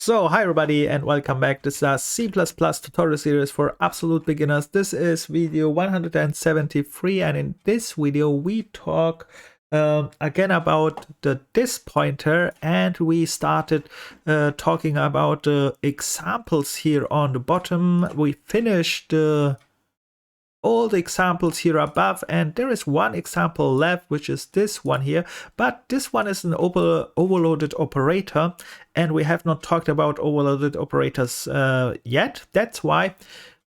So, hi everybody and welcome back. This is a C++ tutorial series for absolute beginners. This is video 173, and in this video we talk again about the this pointer, and we started talking about the examples here on the bottom. We finished all the examples here above, and there is one example left, which is this one here, but this one is an overloaded operator, and we have not talked about overloaded operators yet. That's why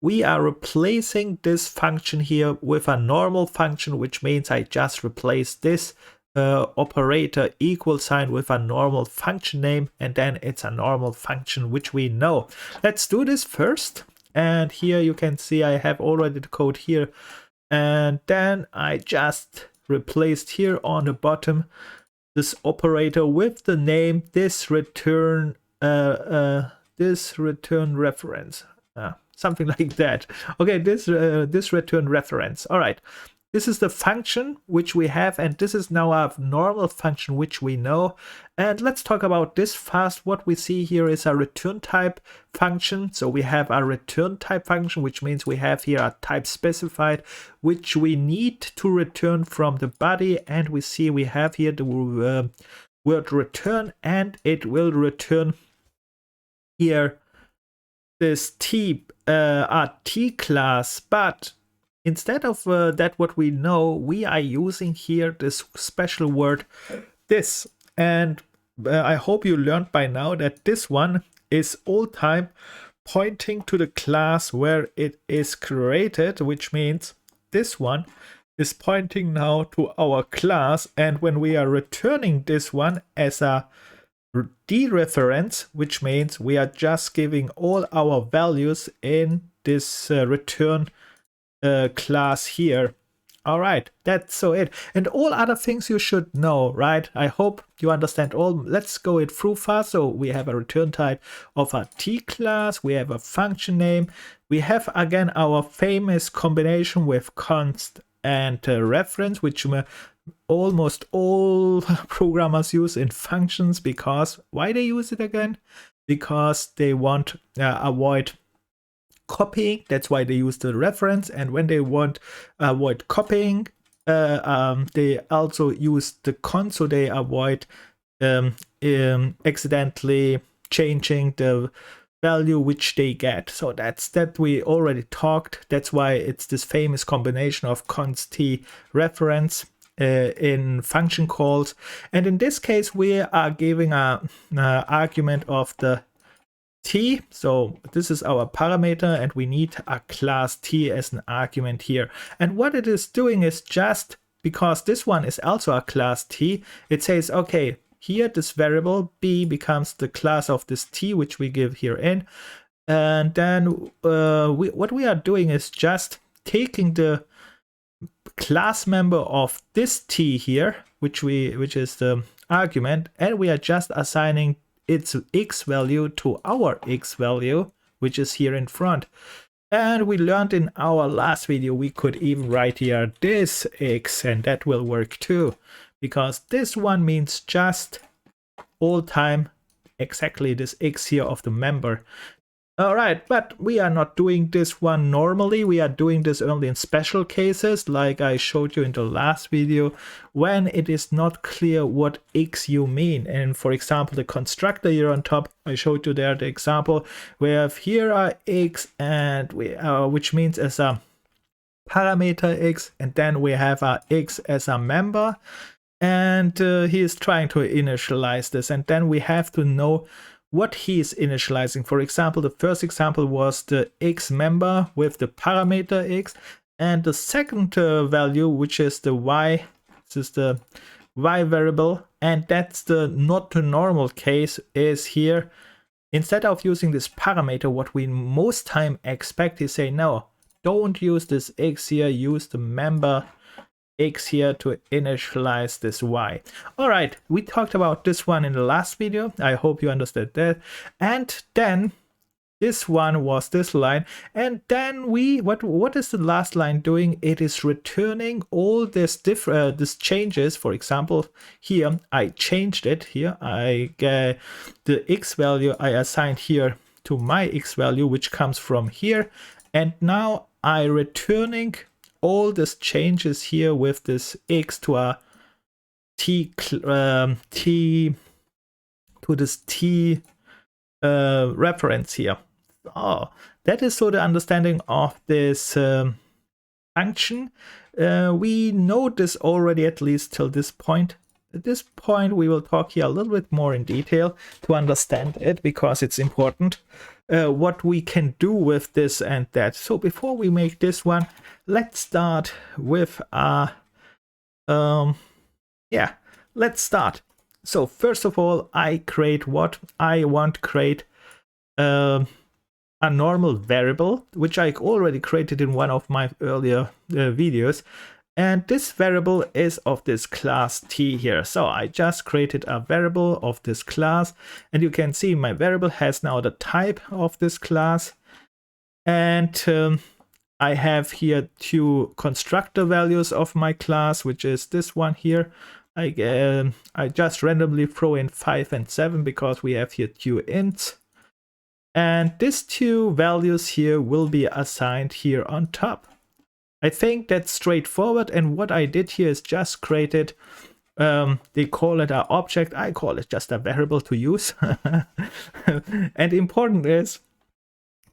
we are replacing this function here with a normal function, which means I just replace this operator equal sign with a normal function name, and then it's a normal function which we know. Let's do this first. And here you can see I have already the code here, and then I just replaced here on the bottom this operator with the name this return reference, something like that. Okay, this return reference. All right. This is the function which we have, and this is now a normal function which we know. And let's talk about this fast. What we see here is a return type function. So we have a return type function, which means we have here a type specified, which we need to return from the body. And we see we have here the word return, and it will return here this T class, but instead of that, what we know, we are using here this special word, this. And I hope you learned by now that this one is all time pointing to the class where it is created, which means this one is pointing now to our class. And when we are returning this one as a dereference, which means we are just giving all our values in this return class here. All right, that's so it. And all other things you should know, right? I hope you understand all. Let's go it through fast. So we have a return type of a T class. We have a function name. We have again our famous combination with const and reference, which almost all programmers use in functions. Because why they use it again? Because they want avoid copying. That's why they use the reference. And when they want avoid copying, they also use the const, so they avoid accidentally changing the value which they get. So that's that we already talked. That's why it's this famous combination of const t reference in function calls. And in this case we are giving a argument of the T. So this is our parameter, and we need a class T as an argument here. And what it is doing is, just because this one is also a class T, it says, okay, here this variable B becomes the class of this T, which we give here in. And then what we are doing is just taking the class member of this T here, which is the argument, and we are just assigning its x value to our x value, which is here in front. And we learned in our last video we could even write here this x, and that will work too, because this one means just all time exactly this x here of the member. All right, but we are not doing this one normally. We are doing this only in special cases, like I showed you in the last video, when it is not clear what x you mean. And for example, the constructor here on top, I showed you there the example. We have here our x, and we which means as a parameter x, and then we have our x as a member, and he is trying to initialize this, and then we have to know what he is initializing. For example, the first example was the x member with the parameter x, and the second value, which is the y, this is the y variable, and that's the not to normal case, is here. Instead of using this parameter, what we most time expect is say, no, don't use this x here, use the member x here to initialize this y. All right, we talked about this one in the last video. I hope you understood that. And then this one was this line, and then what is the last line doing? It is returning all this this changes. For example, here I changed it. Here I get the x value I assigned here to my x value, which comes from here, and now I returning all these changes here with this x to a t to this t reference here. Oh, that is so the understanding of this function. We know this already, at least till this point. At this point, we will talk here a little bit more in detail to understand it, because it's important what we can do with this and that. So before we make this one, let's start with yeah, let's start. So first of all, I create what I want to create a normal variable, which I already created in one of my earlier videos. And this variable is of this class T here. So I just created a variable of this class, and you can see my variable has now the type of this class. And I have here two constructor values of my class, which is this one here. I just randomly throw in 5 and 7 because we have here two ints. And these two values here will be assigned here on top. I think that's straightforward, and what I did here is just created, they call it an object, I call it just a variable to use. And important is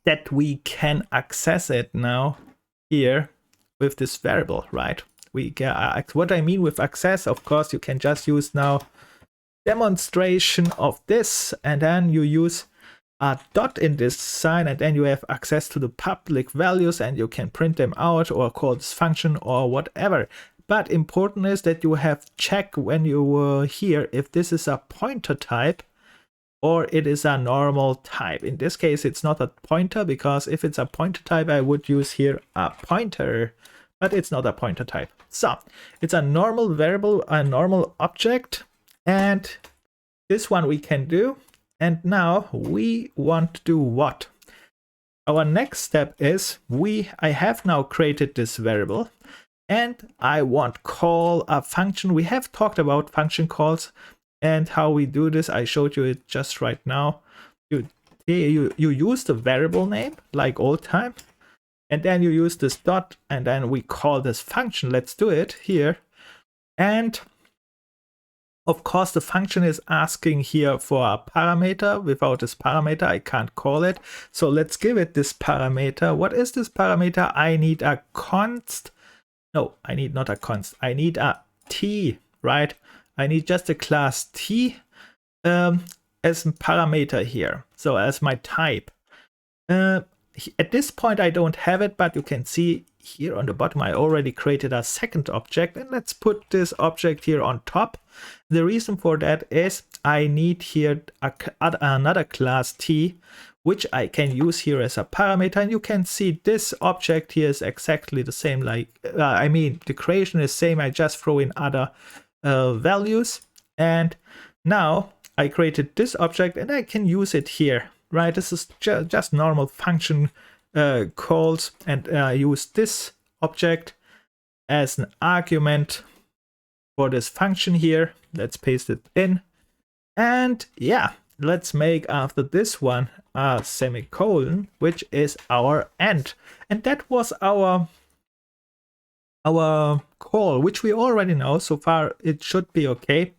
that we can access it now here with this variable, right? We can, what I mean with access, of course, you can just use now demonstration of this, and then you use a dot in this sign, and then you have access to the public values, and you can print them out or call this function or whatever. But important is that you have check when you were here if this is a pointer type or it is a normal type. In this case, it's not a pointer, because if it's a pointer type, I would use here a pointer, but it's not a pointer type. So it's a normal variable, a normal object, and this one we can do. And now we want to do what? Our next step is I have now created this variable, and I want call a function. We have talked about function calls and how we do this. I showed you it just right now. You use the variable name like old time, and then you use this dot, and then we call this function. Let's do it here. And of course, the function is asking here for a parameter. Without this parameter, I can't call it. So let's give it this parameter. What is this parameter? I need a const. No, I need not a const. I need a t, right? I need just a class t as a parameter here. So as my type. At this point, I don't have it, but you can see here on the bottom, I already created a second object, and let's put this object here on top. The reason for that is I need here another class t, which I can use here as a parameter, and you can see this object here is exactly the same, like, I mean, the creation is same, I just throw in other values, and now I created this object and I can use it here, right? This is just normal function calls, and I use this object as an argument for this function here. Let's paste it in, and yeah, let's make after this one a semicolon, which is our end. And that was our call, which we already know. So far it should be okay,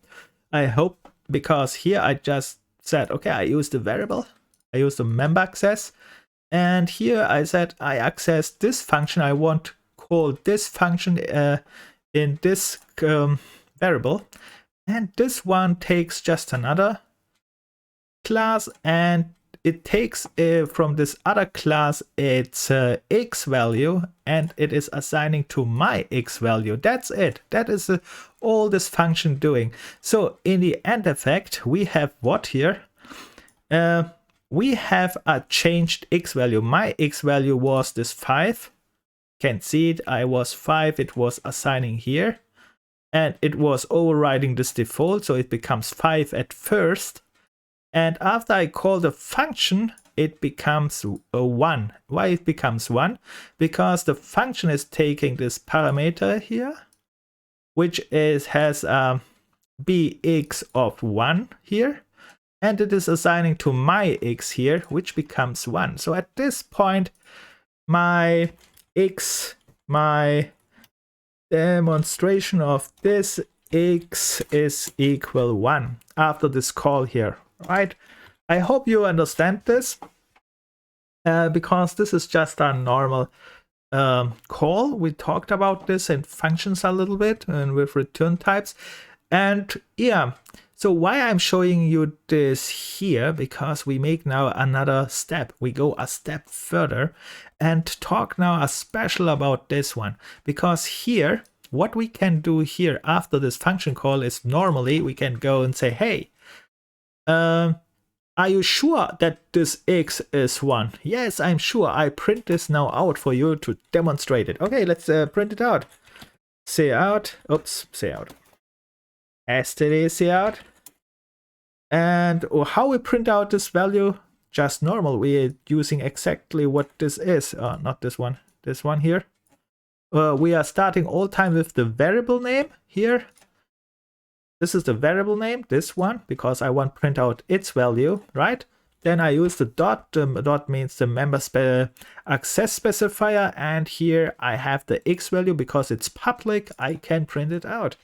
I hope, because here I just said, okay, I use the variable, I use the member access, and here I said I access this function. I want to call this function in this variable, and this one takes just another class, and it takes from this other class its x value, and it is assigning to my x value. That's it. That is all this function doing. So in the end effect, we have what here? We have a changed x value. My x value was this 5. Can see it. I was 5. It was assigning here, and it was overriding this default, so it becomes 5 at first. And after I call the function, it becomes a 1. Why it becomes 1? Because the function is taking this parameter here, which has a bx of 1 here, and it is assigning to my x here, which becomes 1. So at this point, my demonstration of this x is equal 1 after this call here, right? I hope you understand this, because this is just a normal call. We talked about this in functions a little bit and with return types. And yeah, so why I'm showing you this here, because we make now another step. We go a step further and talk now especially about this one, because here, what we can do here after this function call is normally we can go and say, hey, are you sure that this x is 1? Yes, I'm sure. I print this now out for you to demonstrate it. Okay, let's print it out. Say out. Oops, say out. std say out. And how we print out this value? Just normal. We're using exactly what this is. Not this one. This one here. We are starting all time with the variable name here. This is the variable name, this one, because I want to print out its value, right? Then I use the dot. Dot means the member access specifier, and here I have the x value because it's public. I can print it out.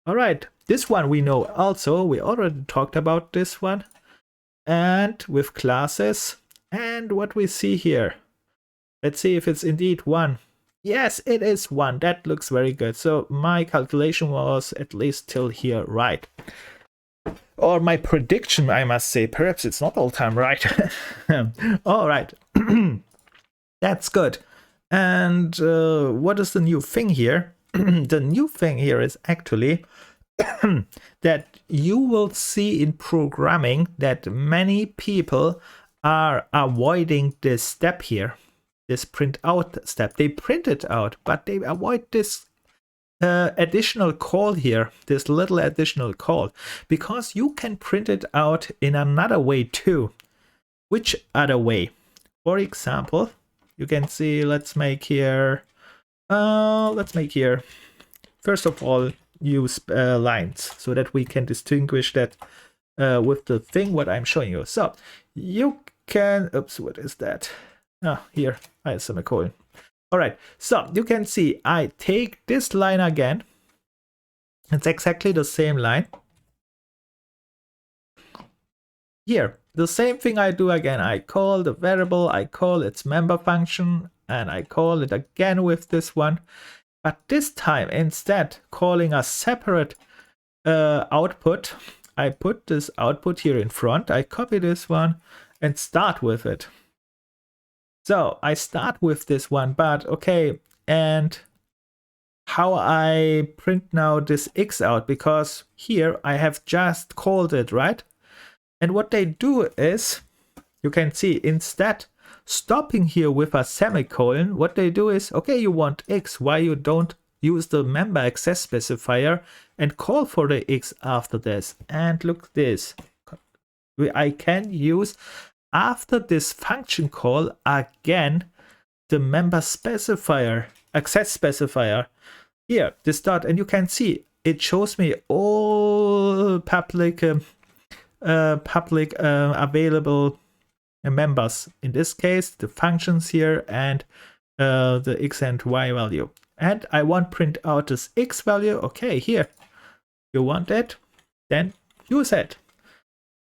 All right, this one we know also. We already talked about this one, and with classes and what we see here. Let's see if it's indeed 1. Yes, it is 1. That looks very good. So my calculation was at least till here right. Or my prediction, I must say. Perhaps it's not all time right. All right. That's good. And what is the new thing here? The new thing here is actually that you will see in programming that many people are avoiding this step here. This print out step. They print it out, but they avoid this additional call here, this little additional call, because you can print it out in another way too. Which other way? For example, you can see, let's make here, first of all, use lines so that we can distinguish that with the thing what I'm showing you. So you can, oops, what is that? Here, I have semicolon. All right, so you can see I take this line again. It's exactly the same line. Here, the same thing I do again. I call the variable, I call its member function, and I call it again with this one. But this time, instead calling a separate output, I put this output here in front. I copy this one and start with it. So I start with this one, but okay, and how I print now this x out, because here I have just called it, right? And what they do is, you can see, instead stopping here with a semicolon, what they do is, okay, you want x, why you don't use the member access specifier and call for the x after this? And look this, I can use after this function call again the member specifier, access specifier here, this dot, and you can see it shows me all public available members, in this case the functions here and the x and y value. And I want to print out this x value. Okay, here you want it, then use it.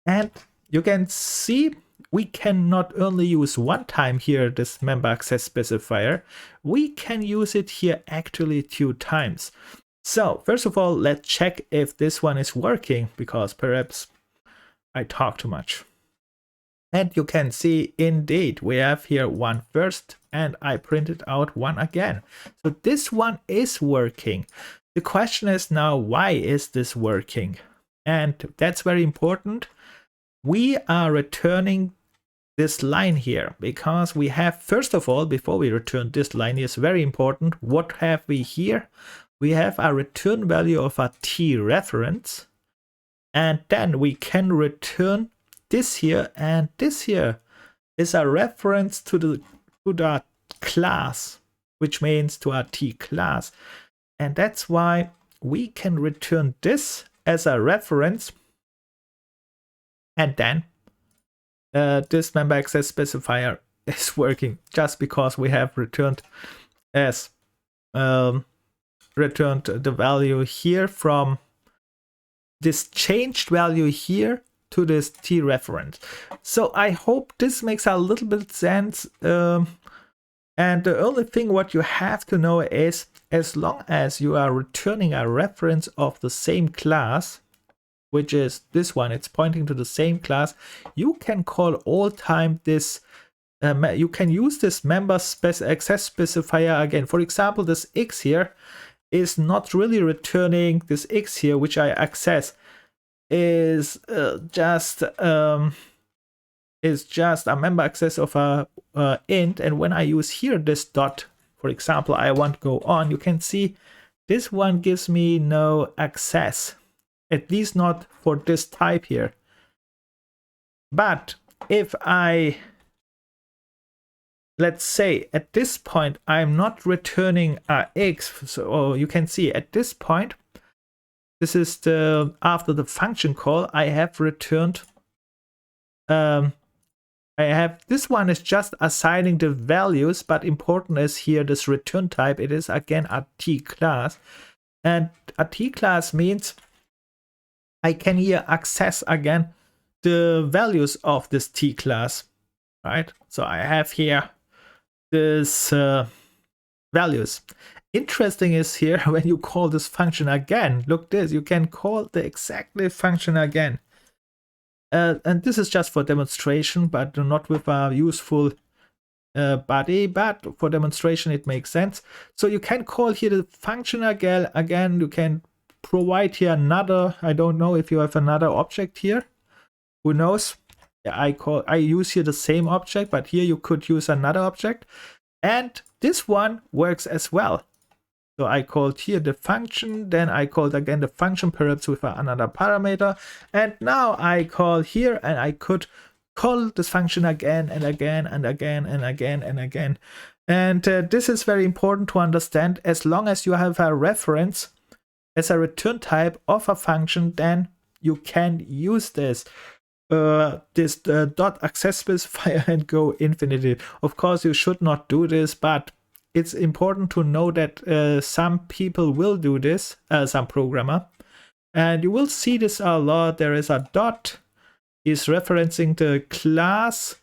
And you can see we can not only use one time here this member access specifier, we can use it here actually 2 times. So first of all, let's check if this one is working, because perhaps I talk too much. And you can see indeed we have here 1 first, and I printed out 1 again. So this one is working. The question is now, why is this working? And that's very important. We are returning this line here because we have, first of all, before we return this line, is very important. What have we here? We have a return value of a t reference, and then we can return this here and this here. is a reference to the class, which means to our T class. And that's why we can return this as a reference. And then this member access specifier is working just because we have returned as returned the value here from this changed value here to this T reference. So I hope this makes a little bit sense. And the only thing what you have to know is, as long as you are returning a reference of the same class, which is this one, it's pointing to the same class, you can call all time this, you can use this member access specifier again. For example, this X here is not really returning this X here, which I access, is just a member access of a int. And when I use here this dot, for example, I want to go on, you can see this one gives me no access, at least not for this type here. But if I, let's say at this point, I'm not returning a X, so you can see at this point, this is the after the function call, I have returned this one is just assigning the values, but important is here this return type. It is again a T class, and a T class means I can here access again the values of this T class, right? So I have here this values. Interesting is here when you call this function again, look this, you can call the exactly function again. And this is just for demonstration, but not with a useful body, but for demonstration it makes sense. So you can call here the function again, you can provide here another, I don't know if you have another object here, who knows. I use here the same object, but here you could use another object, and this one works as well. So I called here the function, then I called again the function perhaps with another parameter, and now I call here, and I could call this function again and again and again and again and again. And this is very important to understand. As long as you have a reference as a return type of a function, then you can use this dot access specifier and go infinitely. Of course, you should not do this, but it's important to know that some people will do this, some programmer, and you will see this a lot. There is a dot, is referencing the class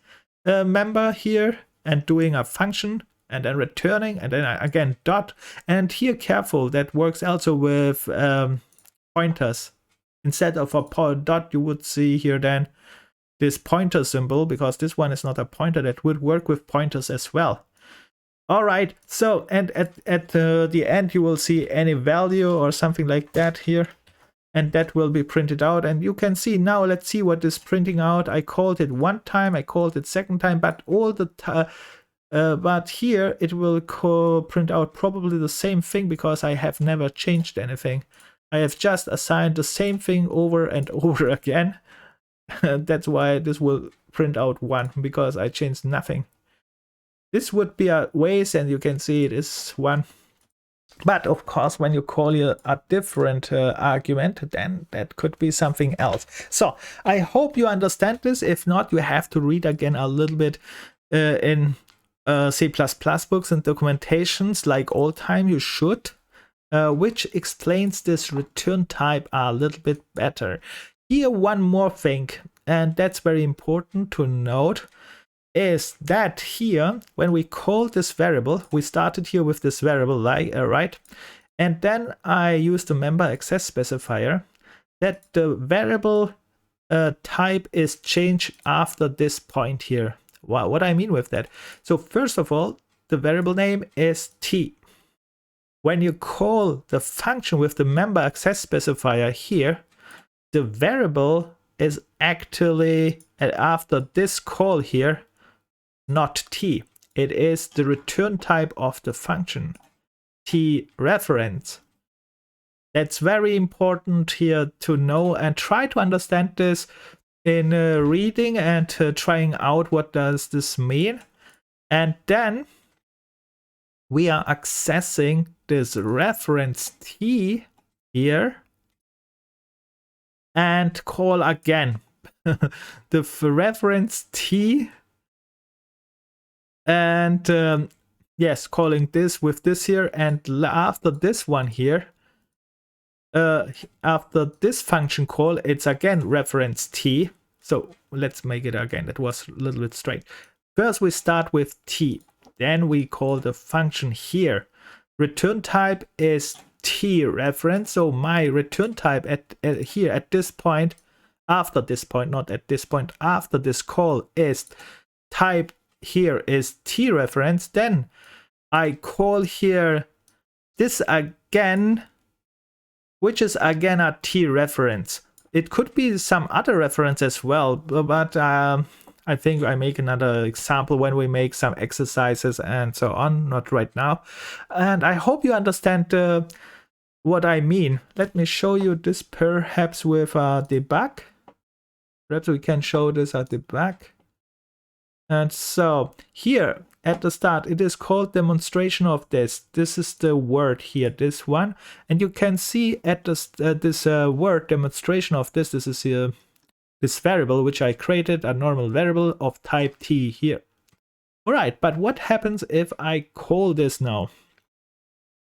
member here and doing a function and then returning, and then again dot. And here, careful, that works also with pointers. Instead of a dot, you would see here then this pointer symbol, because this one is not a pointer. That would work with pointers as well. All right, so, and at the end you will see any value or something like that here, and that will be printed out. And you can see now, let's see what is printing out. I called it one time, I called it second time, but all the but here it will print out probably the same thing, because I have never changed anything. I have just assigned the same thing over and over again. That's why this will print out 1, because I changed nothing. This would be a waste, and you can see it is 1. But of course, when you call here a different argument, then that could be something else. So I hope you understand this. If not, you have to read again a little bit in C++ books and documentations, like all time you should, which explains this return type a little bit better. Here, one more thing, and that's very important to note, is that here, when we call this variable, we started here with this variable, right? And then I used the member access specifier, that the variable type is changed after this point here. Wow, what I mean with that? So first of all, the variable name is T. When you call the function with the member access specifier here, the variable is actually, after this call here, not T. It is the return type of the function, T reference. That's very important here to know, and try to understand this. reading and trying out what does this mean. And then we are accessing this reference t here and call again the reference t, and yes, calling this with this here, and after this one here, after this function call, it's again reference t. So let's make it again. That was a little bit straight. First we start with t, then we call the function here. Return type is t reference, so my return type at here at this point, after this point, not at this point, after this call is type here is t reference. Then I call here this again, which is again a t reference. It could be some other reference as well, but I think I make another example when we make some exercises and so on, not right now. And I hope you understand what I mean. Let me show you this perhaps with a debug. Perhaps we can show this at debug. And so here at the start, it is called demonstration of this. This is the word here, this one. And you can see at this word demonstration of this, this is here, this variable which I created, a normal variable of type t here. All right, but what happens if I call this now?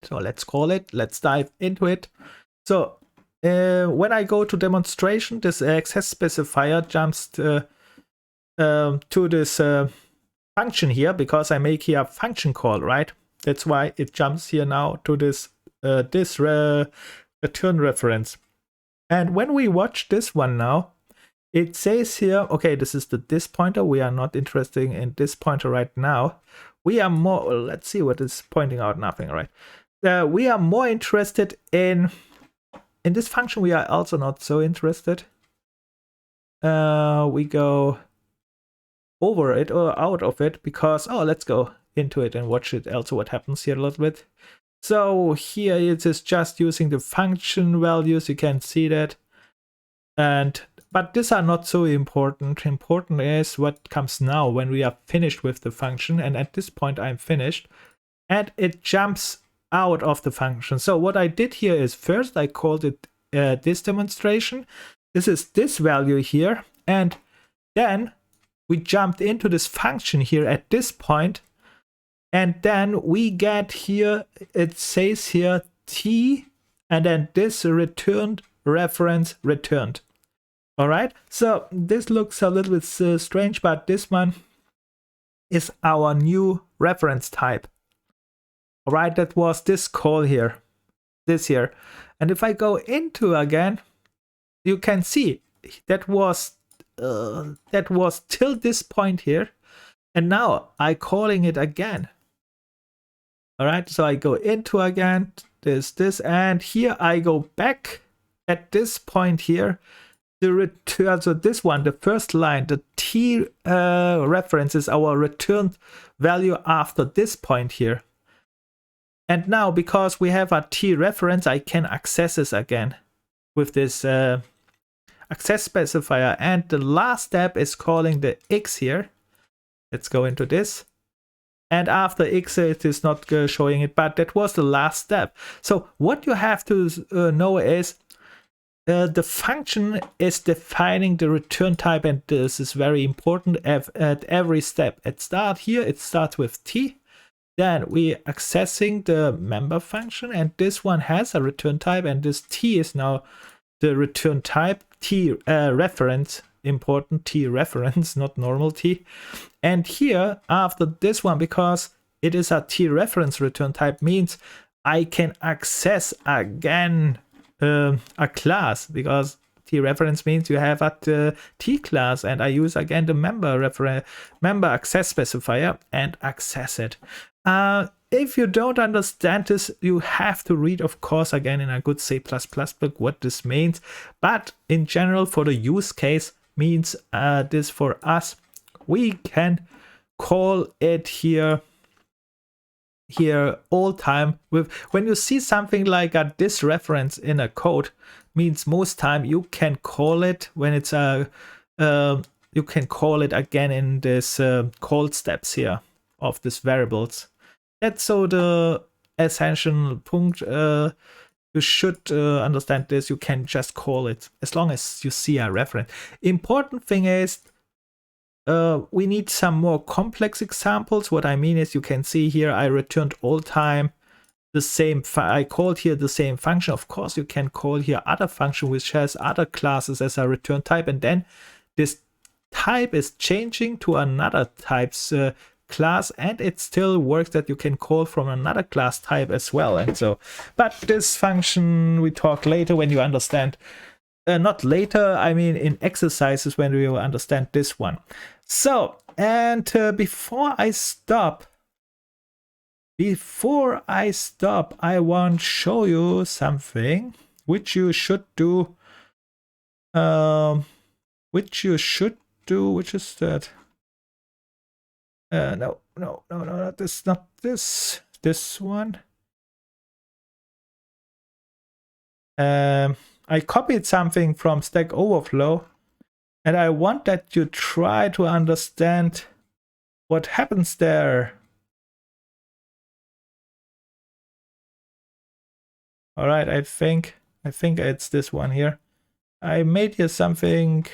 So let's call it, let's dive into it. So when I go to demonstration, this access specifier jumps to this function here, because I make here a function call, right? That's why it jumps here now to this return reference. And when we watch this one now, it says here, okay, this is the this pointer. We are not interested in this pointer right now. We are more, let's see what is pointing out, nothing, right? We are more interested in this function. We are also not so interested. We go over it or out of it because, oh, let's go into it and watch it also what happens here a little bit. So here it is just using the function values, you can see that. But these are not so important. Important is what comes now when we are finished with the function, and at this point I'm finished and it jumps out of the function. So what I did here is first I called it this demonstration. This is this value here, and then we jumped into this function here at this point, and then we get here, it says here t, and then this returned reference returned. All right, so this looks a little bit strange, but this one is our new reference type. All right, that was this call here, this here. And if I go into again, you can see that was till this point here, and now I'm calling it again. All right, so I go into again, this, and here I go back at this point here. The return, so this one, the first line, the t reference is our returned value after this point here. And now, because we have a t reference, I can access this again with this access specifier. And the last step is calling the x here. Let's go into this. And after x, it is not showing it, but that was the last step. So what you have to know is the function is defining the return type, and this is very important at every step. At start here, it starts with t. Then we accessing the member function, and this one has a return type, and this t is now the return type, t reference, important t reference, not normal t. And here after this one, because it is a t reference return type, means I can access again a class, because t reference means you have a t class, and I use again the member access specifier and access it. If you don't understand this, you have to read, of course, again in a good C++ book what this means. But in general, for the use case, means this for us, we can call it here all time with, when you see something like this reference in a code, means most time you can call it when it's you can call it again in this call steps here of these variables. That's so the essential point. You should understand this. You can just call it as long as you see a reference. Important thing is we need some more complex examples. What I mean is you can see here I returned all time the same. I called here the same function. Of course, you can call here other function which has other classes as a return type, and then this type is changing to another type's class, and it still works that you can call from another class type as well. And so, but this function we talk later when you understand. Not later, I mean in exercises when we will understand this one. So, and before I stop, I want to show you something which you should do. Which is that? No, not this one. I copied something from Stack Overflow, and I want that you try to understand what happens there. All right, I think it's this one here. I made here something.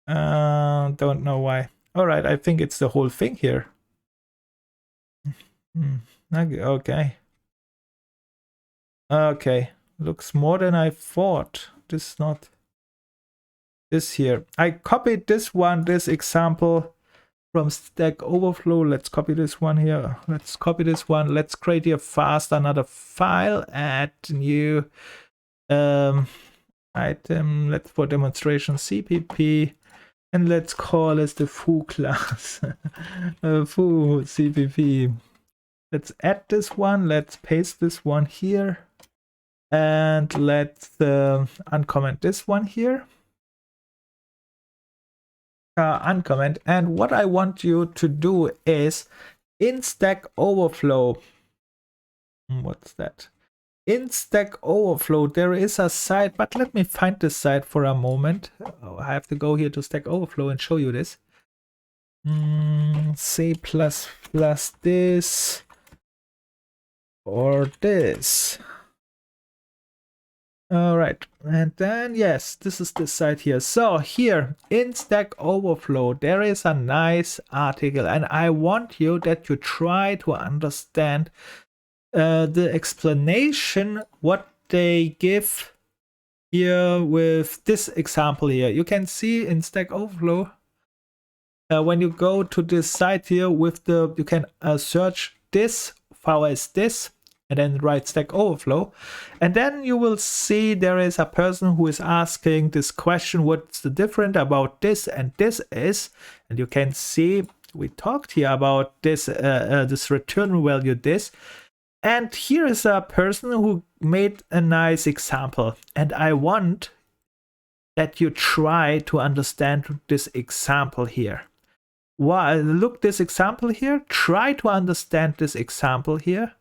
Don't know why. All right, I think it's the whole thing here. Okay. Okay, looks more than I thought. This is not this here. I copied this one, this example from Stack Overflow. Let's copy this one here. Let's copy this one. Let's create here fast another file, add new item. Let's for demonstration CPP, and let's call this the foo class. Foo CPP. Let's add this one. Let's paste this one here. And let's uncomment this one here. Uncomment. And what I want you to do is in Stack Overflow. What's that? In Stack Overflow, there is a site, but let me find this site for a moment. Oh, I have to go here to Stack Overflow and show you this. C++ this or this. All right, and then yes, this is the site here. So here in Stack Overflow, there is a nice article, and I want you that you try to understand the explanation what they give here with this example here. You can see in Stack Overflow when you go to this site here with the, you can search this file as this, and then write Stack Overflow, and then you will see there is a person who is asking this question, what's the difference about this and this is, and you can see we talked here about this this return value this, and here is a person who made a nice example, and I want that you try to understand this example here. Well, look this example here, try to understand this example here,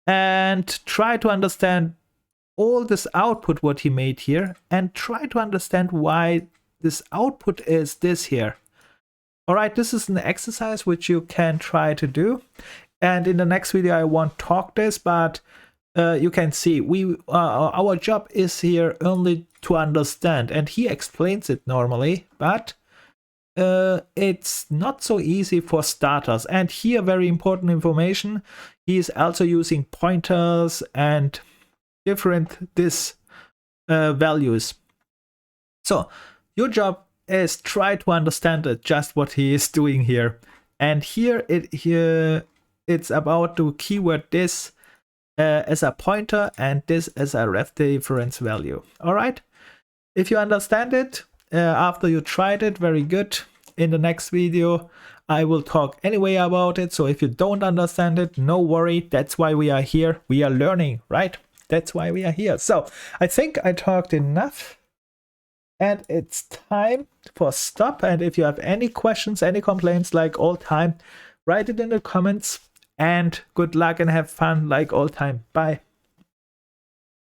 and try to understand all this output what he made here, and try to understand why this output is this here. All right, this is an exercise which you can try to do, and in the next video I won't talk this, but you can see we our job is here only to understand, and he explains it normally, but it's not so easy for starters. And here, very important information, he is also using pointers and different values. So your job is try to understand it, just what he is doing here. And here it's about to keyword this as a pointer and this as a ref difference value. All right, if you understand it after you tried it, very good. In the next video I will talk anyway about it, so if you don't understand it, no worry, that's why we are here. We are learning, right? That's why we are here. So I think I talked enough, and it's time for stop. And if you have any questions, any complaints, like all time, write it in the comments, and good luck and have fun like all time. Bye.